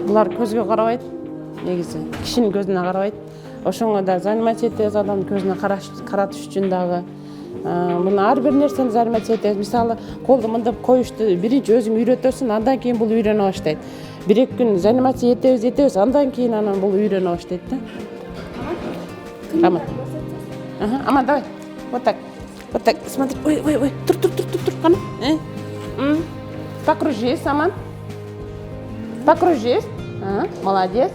Булар көзгө карабайт, негизи кишинин көзүнө карабайт. Ошоңо да заниматься этебиз, адамдын көзүнө каратыш үчүн дагы. Мына ар бир нерсени заниматься этебиз. Мисалы, колду мындап коюшту биринчи өзүң үйрөтөсүң, андан кийин бул үйрөнө баштайт. 1-2 күн занимация этебиз, андан кийин анан бул үйрөнө баштайт да. Аман. Аман, давай. Вот так. Вот так. Смотри. Ой. Тур. Кана. Покружись, Аман. Покружись. Молодец.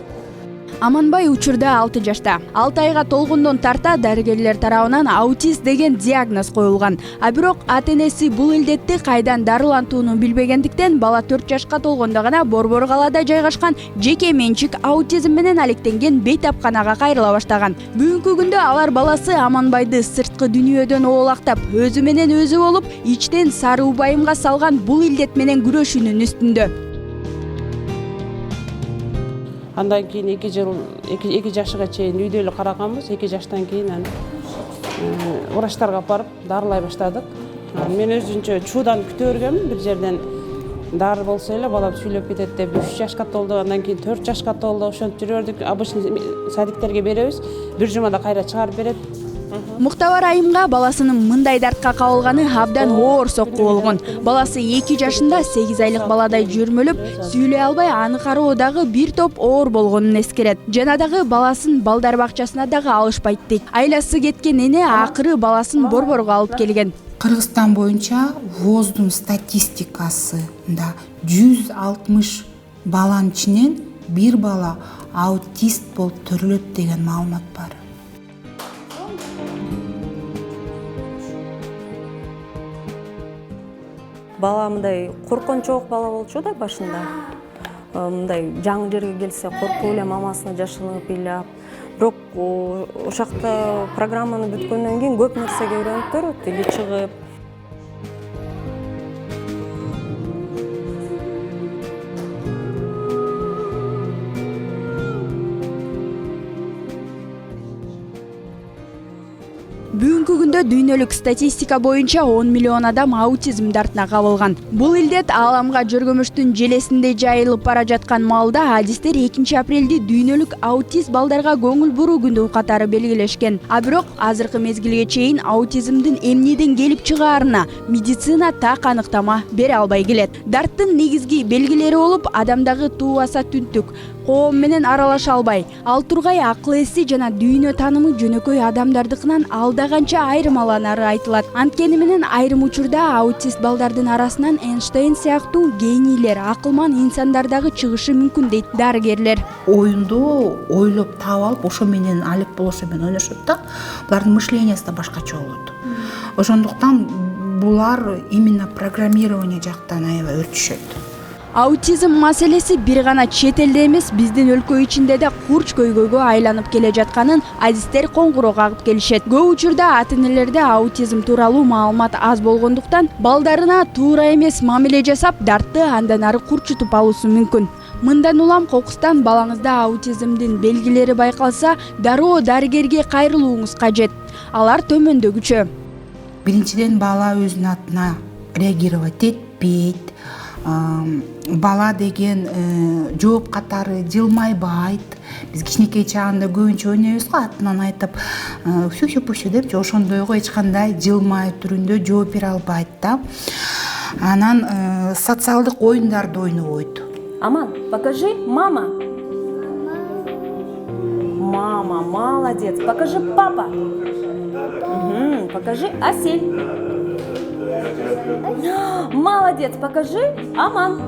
Аманбай учурда 6 жашта. 6 айга толгондон тарта дарыгерлер тарабынан аутист деген диагноз коюлган. А бирок ата-энеси бул илдетти кайдан дарылантууну билбегендиктен бала 4 жашка толгондо гана Борбор калаада жайгашкан жеке менчик аутизм менен алектенген бейтапканага кайрыла баштаган. Бүгүнкү күндө алар баласы Аманбайды сырткы дүйнөдөн оолактап, өзү менен өзү болуп, ичтен саруу байымга салган бул илдет менен күрөшүүнүн үстүндө. Андан кийин 2 жашыга чейин үйдө эле караганбыз. 2 жаштан кийин врачтарга барып дарылай баштадык. Мен өзүнчө чуудан күтө бергенмин, бир жерден дары болсо эле балам сүйлөп кетет деп 3 жашка толду, андан кийин 4 жашка толду. Ошентип жүрүп бердик. Обычный садиктерге беребиз. Бир жумада кайра чыгарып берет. Муктабар айымга баласынын мындай дартка кабылганы абдан оор сокку болгон. Баласы 2 жашында 8 айлык баладай жүрмөлөп, сүйлөй албай аны кароо дагы бир топ оор болгонун эскерет. Жана дагы баласын балдар бакчасына дагы алышпайт дейт. Айласы кеткен эне акыры баласын Борборго алып келген. Кыргызстан боюнча ВОЗдун статистикасында 160 баланын ичинен бир бала аутист болуп төрөлөт деген маалымат бар. Бала мындай коркончок бала болчу да башында. Мындай жаңы жерге келсе коркуп эле мамасына жашынып ыйлап. Бирок ошакта программаны бүткөндөн кийин көп нерсеге үйрөнүп көрөт, тили чыгып. Бүгүнкү күндө дүйнөлүк статистика боюнча 10 миллион адам аутизм дартына кабылган. Бул илдет ааламга жөргөмүштүн желесинде жайылып бара жаткан маалда адистер 2 апрелди дүйнөлүк аутист балдарга көңүл буруу күнү катары белгилешкен. А бирок азыркы мезгилге чейин аутизмдин эмнеден келип чыгаарына медицина так аныктама бере албай келет. Дарттын негизги белгилери болуп, адамдагы туубаса түнтүк, коом менен аралаша албай, ал тургай акыл эси жана дүйнө таанымы жөнөкөй адамдардыкынан алдаганча айырмаланары айтылат. Анткени менен айрым учурда аутист балдардын арасынан Эйнштейн сыяктуу генийлер, акылман инсандар дагы чыгышы мүмкүн дейт дарыгерлер. Оюнду ойлоп таап алып, ошо менен алек болошо менен ойношот да. Булардын мышлениясы да башкача болот. Ошондуктан булар именно программирование жактан аябай өртүшөт. Аутизм маселеси бир гана чет элде эмес, биздин өлкө ичинде да курч көйгөйгө айланып келе жатканын адистер коңгуроо кагып келишет. Көп учурда ата-энелерде аутизм тууралуу маалымат аз болгондуктан балдарына туура эмес мамиле жасап, дартты андан ары курчутуп алуусу мүмкүн. Мындан улам кокустан балаңызда аутизмдин белгилери байкалса, дароо дарыгерге кайрылууңуз кажет. Алар төмөндөгүчө. Биринчиден бала өзүнүн атына реагировать этпейт. Бала деген жооп катары жылмайбайт. Биз кичинекей чагында көбүнчө ойнойбуз го, атынан айтып сүйшү депчи, ошондойго эч кандай жылмай түрүндө жооп бере албайт да. Анан социалдык оюндарды ойнобойт. Аман, покажи мама. Мама, молодец. Покажи папа. Покажи Асель. Молодец, покажи Аман.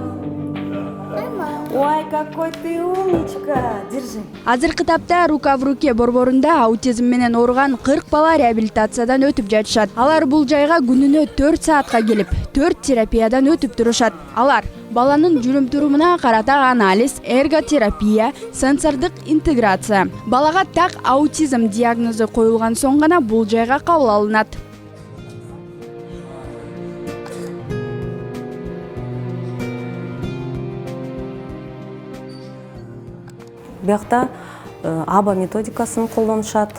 Ой, какой ты умничка. Держи. Азыркы тапта рука в руке борборунда аутизм менен ооруган 40 бала реабилитациядан өтүп жатышат. Алар бул жайга күнүнө 4 саатка келип, 4 терапиядан өтүп турушат. Алар баланын жүрүм-турумуна карата анализ, эрготерапия, сенсордук интеграция. Балага так аутизм диагнозу коюлган соң гана бул жайга кабыл алынат. Биякта аба методикасын колдонушат.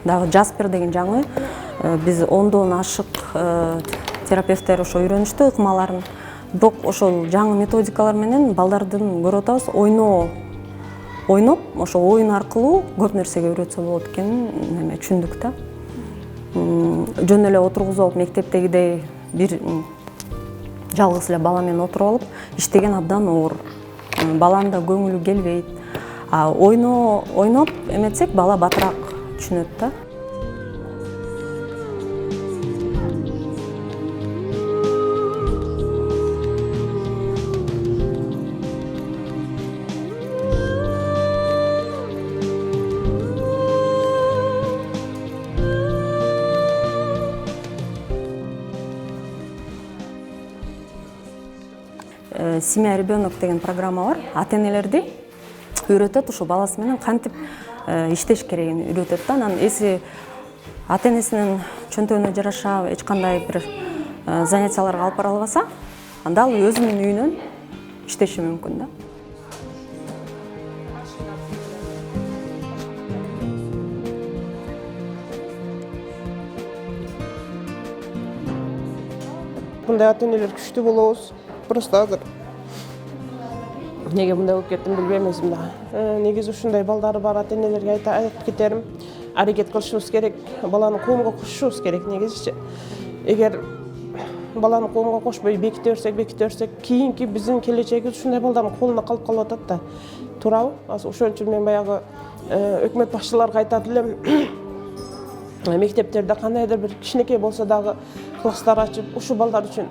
Дагы Джаспер деген жаңы. Биз 10дон ашык терапевттер ошо үйрөнүштү ыкмаларын. бирок ошол жаңы методикалар менен балдардын көрүп атабыз ойноп ошо оюн аркылуу көп нерсеге үйрөтсө болот экенин эме түшүндүк да. Жөн эле отургузуп алып мектептегидей бир жалгыз эле бала менен отуруп алып иштеген абдан оор. Баланын да көңүлү келбейт. Ойноп эметсек бала батыраак түшүнөт да. Семья ребенок деген программа бар. Ата-энелерди үйрөтөт, ушу баласы менен кантип иштеш керегин үйрөтөт да. Анан эси ата-энесинин чөнтөгүнө жараша эч кандай бир занятияларга алып бара албаса, анда ал өзүнүн үйүнөн иштеши мүмкүн да. Мындай ата-энелер күчтүү болобуз. Просто азыр неге мындай болуп кеттим билбейм өзүм да. Негизи ушундай балдары бар ата-энелерге айтып кетерим, аракет кылышыбыз керек, баланы коомго кошушубуз керек негизичи. Эгер баланы коомго кошпой беките берсек, кийинки биздин келечегибиз ушундай балдардын колуна калып атат да. Туурабы? Ошон үчүн мен баягы өкмөт башчыларга айтат элем, мектептерде кандайдыр бир кичинекей болсо дагы класстар ачып, ушу балдар үчүн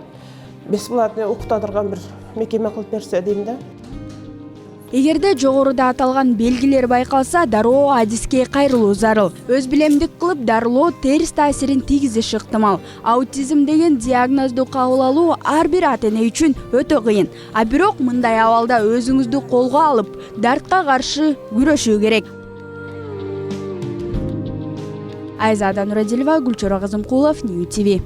бесплатный окута турган бир мекеме кылып берсе дейм да. Эгерде жогоруда аталган белгилер байкалса, дароо адиске кайрылуу зарыл. Өз билемдик кылып дарылоо терс таасирин тийгизиши ыктымал. Аутизм деген диагнозду кабыл алуу ар бир ата-эне үчүн өтө кыйын. А бирок мындай абалда өзүңүздү колго алып, дартка каршы күрөшүү керек. Айзада Нурадилова, Гүлчора Кызымкулов, Нью ТВ.